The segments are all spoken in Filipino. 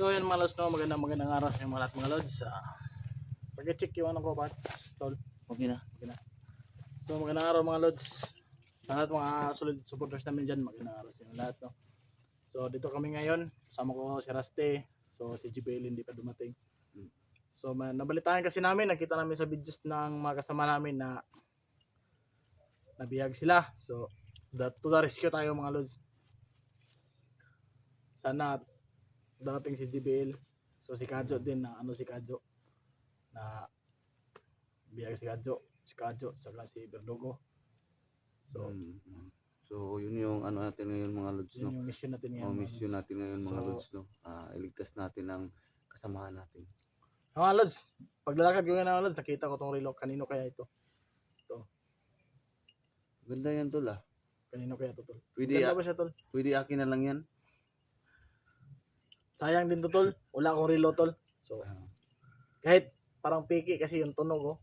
So yan mga lods, no, magandang araw sa mga lahat mga lods. Pag-check yung ano ko ba? Tol. Okay na. So magandang araw mga lods. Sa lahat mga solid supporters namin dyan, magandang araw sa inyo lahat, no. So dito kami ngayon, kasama ko si Raste. So si JBL hindi pa dumating. So nabalitaan kasi namin, nakita namin sa videos ng mga kasama namin na nabihag sila. So to the rescue tayo mga lods. Sana darating si JBL. So si Kadjo din na si Kadjo na biyag si Kadjo saka si Berdugo. So yun yung ano natin ngayon mga lods, no. Yun yung mission natin ngayon. Mission natin ngayon mga So, lods, no. Iligtas natin ang kasamahan natin. Mga lods, paglalakad ko ngayon mga lods, nakita ko tong relo. Kanino kaya ito? Ganda yan tol Kanino kaya ito tol? Pwede, Ganda ba siya tol? pwede akin na lang yan. Sayang din to tol. Wala akong relo tol. So kahit parang piki kasi yung tunog oh.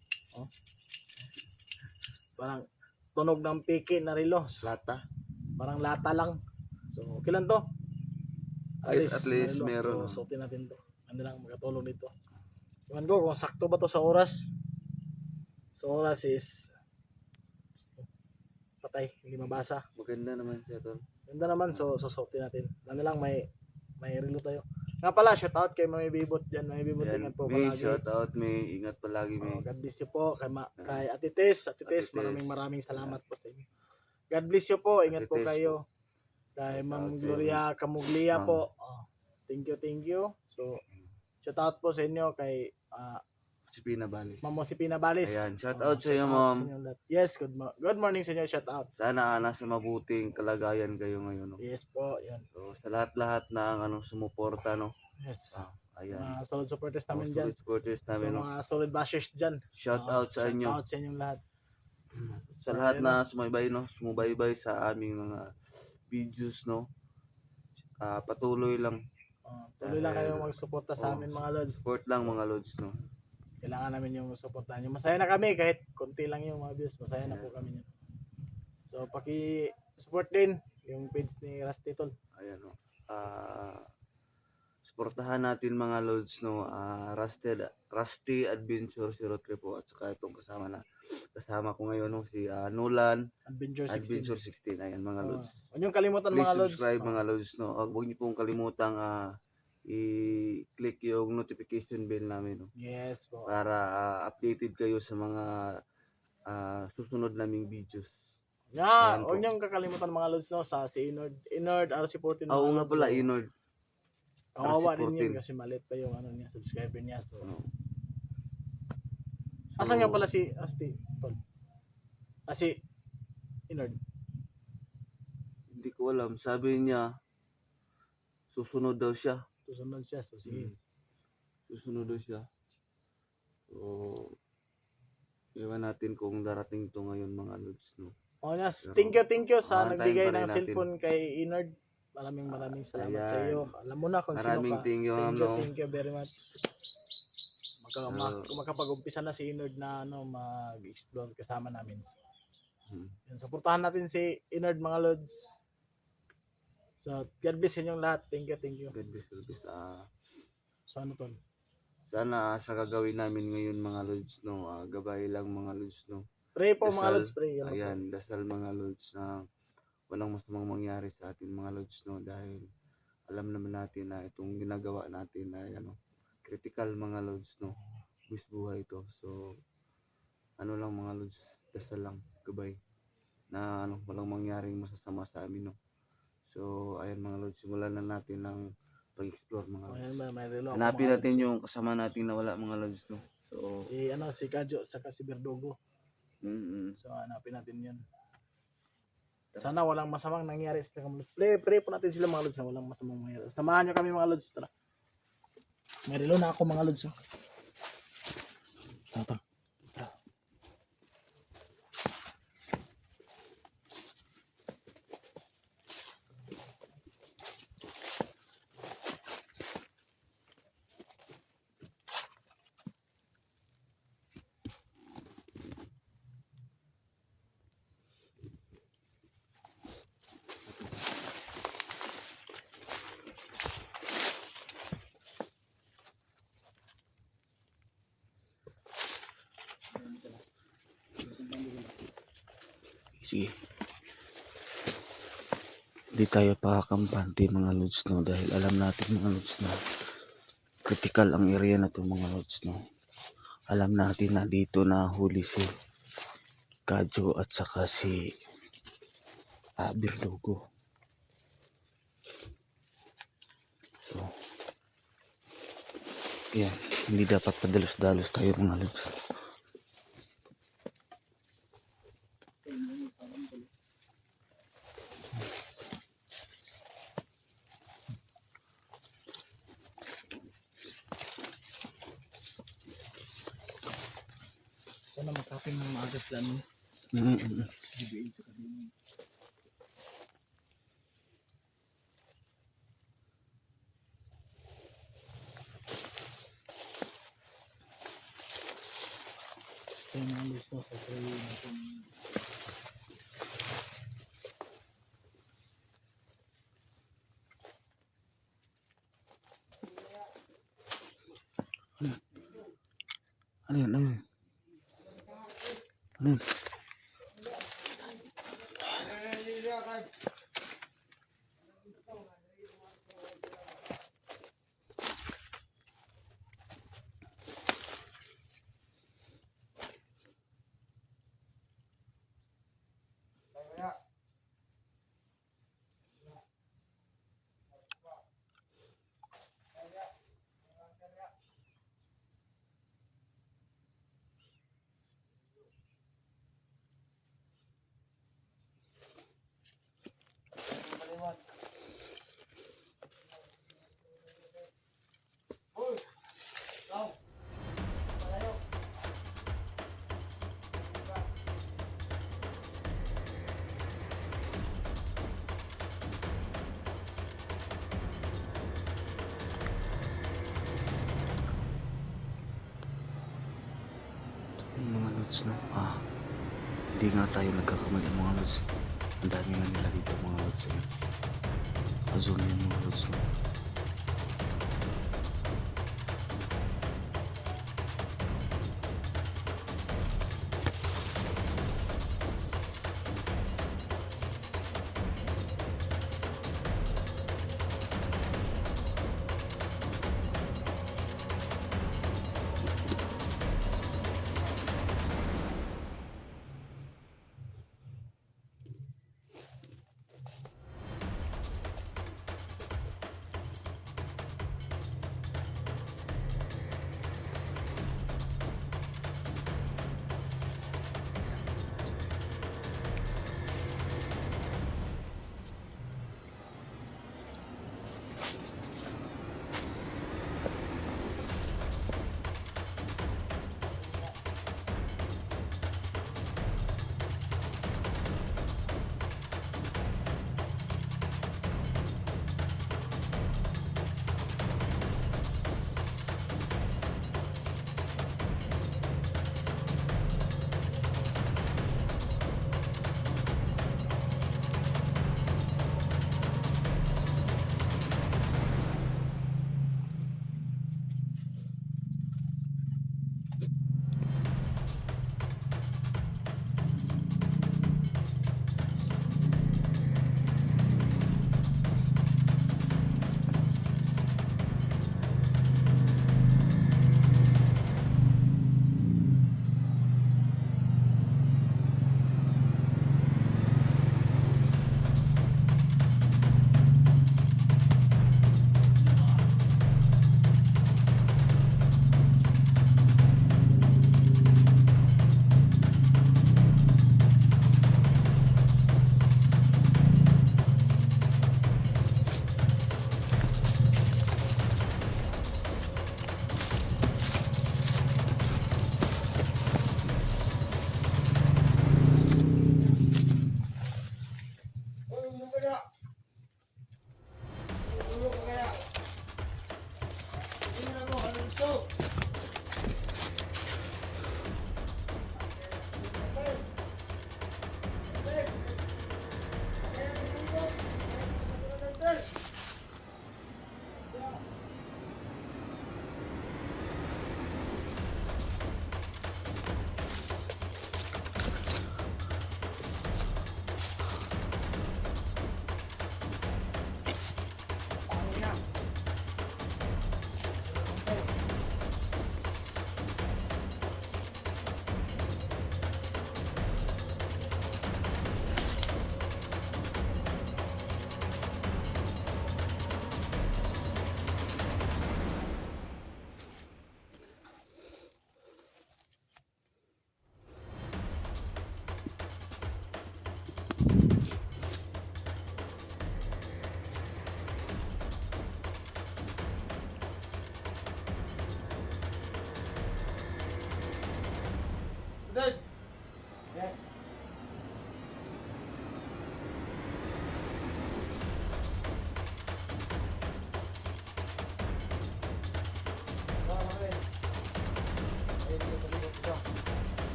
Parang tunog ng piki na relo. Lata. Parang lata lang. So okay lang to. At least relo. meron. So suotin natin to. Ano lang makatulong dito. Tingnan ko kung sakto ba to sa oras. So oras is patay, hindi mabasa. Maganda naman siya tol. Ganda naman, so susuotin natin. Ano lang, may relo tayo. Nga pala, shout out kay Mami Bibot dyan. Mami Bibot, ingat po May palagi. shout out, may ingat palagi. May God bless you po kay Ate Tess. Ate Tess, maraming salamat po sa inyo. God bless you po, ingat Ate po Tess kayo. po. Kay Shout Ma'am out sa Gloria Camuglia Ma'am. po. Thank you. So shout out po sa inyo kay si Pina Balis. Ma'am Josepina Balis. Ayan, shout out sa iyo ma'am. Yes, good morning sa inyo, shout out. Sana nasa mabuting kalagayan kayo ngayon, no. Yes po, yan. So sa lahat ng sumuporta, no. Yes. Ayan. Mga solid supporters namin dyan. Solid supporters So, namin, no. mga solid bashers dyan. Shout out sa inyo. Shout out sa inyong lahat. Sa lahat na sumubaybay sa aming mga videos, no. Patuloy lang. Tuloy lang kayo magsuporta sa amin mga lods. Support lang mga lods, no. Kailangan namin yung suportahan nyo. Masaya na kami kahit konti lang yung mga views. Masaya na po kami. So paki-support din yung page ni Rusty Tol. Ayan, no. Suportahan natin mga lods, no. Rusty Adventure 03 po, at saka itong kasama ko ngayon, no, si Nolan Adventure 16. Ayan mga lods. Huwag niyong kalimutan Please mga lods. subscribe mga lods, no. Huwag niyo pong kalimutang i-click yung notification bell namin, no. Yes po. Para updated kayo sa mga susunod naming videos. Yeah, huwag niyong kakalimutan mga lods, no, sa si Inord RC14. Oo nga pala, Inord. Kawawa din RC14. yun kasi maliit pa yung niya, subscriber niya. So, So, asan nga pala si Rusty Tol? Si Inord. hindi ko alam. Sabi niya, susunod daw siya. Susunod siya. So, sige. Susunod daw siya. So, iwan natin kung darating to ngayon mga lods, no. Yes. Thank you sa antayin nagbigay pa rin ng natin. cellphone kay Inord. Maraming salamat sa iyo. Alam mo na kung Maraming sino ka. thank you, ma'am, no. Thank you very much. Makapag-umpisa na si Inord na mag-explore kasama namin. Yan, suportahan natin si Inord mga lods. So, God bless inyong lahat. Thank you. God bless. So, ano tol? Sana sa gagawin namin ngayon mga lods, no, gabay lang mga lods, no. Pray po mga Dasal. lods, pray. Ayan, dasal mga lods na walang masamang mangyari sa atin mga lods, no, dahil alam naman natin na itong ginagawa natin ay critical mga lods, no. Buhay ito. So ano lang mga lods, dasal lang, gabay na walang mangyaring masasama sa amin, no. So ayan mga lods, simulan na natin ng pag-explore mga lods. Hanapin natin yung kasama natin na wala mga lods, no. So si Kadjo saka si Berdugo. So hanapin natin 'yun. Sana walang masamang nangyari sa kanila. Pray po natin sila mga lods na walang masamang mangyari. Samahan niyo kami mga lods. Tara. May relo na ako mga lods. Tara. Sige. Hindi tayo pakakampante mga lods no, dahil alam natin mga lods na critical ang area na to mga lods no. Alam natin na dito na huli si Kadyo at saka si Birdugo. So, yan, hindi dapat padalos-dalos tayo mga lods. Sana magkapin ng maaga sila no. Mm-mm. GBA sa kanina. Kaya mga lods no, sa trail natin. Ano yan? Ano yan? Ano yan? Yung mga lods no, hindi nga tayo nagkakamali mga lods. Ang dami nga nila dito mga lods. Ayan, zoom yan mga lods no.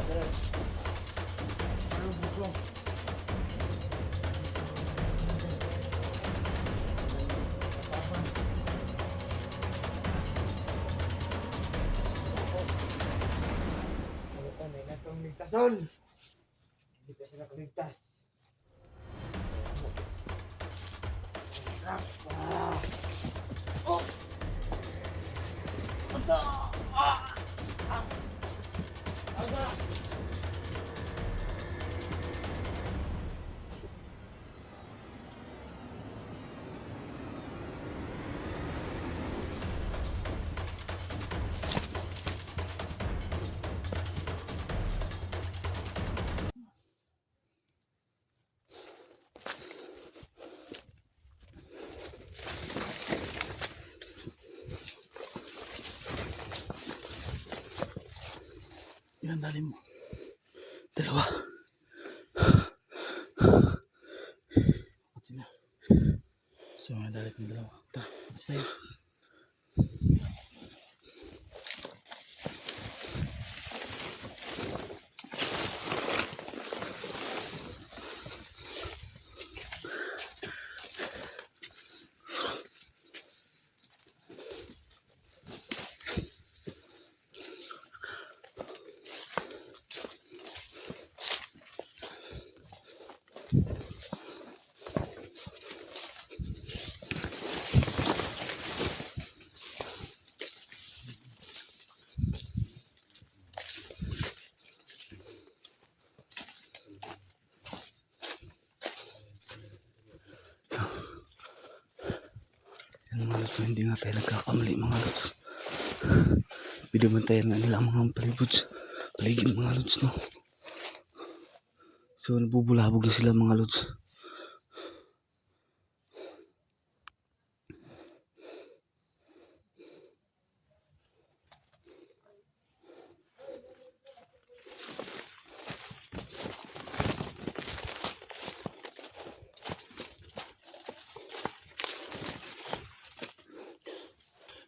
May natong ligtason. Hindi ka sila kaligtas. Oh! Aga! Aga! Ilan dali mo? Dalawa. Kutsi na. So, mga dalit ng dalawa. Tara, mas tayo. Yan mga lods, hindi nga tayo nagkakamali mga lods. Binabantayan nga nila ang mga palibot sa paligid mga lods, no. So nabubulabog na sila mga lods.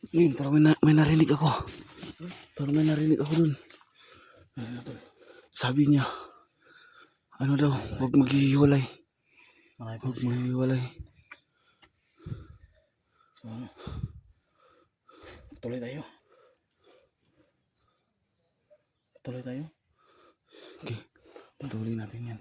Yun, parang may narinig ako. Parang may narinig ako dun. Sabi niya, ano daw, huwag maghihiwalay. Huwag maghihiwalay. So, ano? Patuloy tayo. Patuloy tayo. Okay, patuloy natin yan.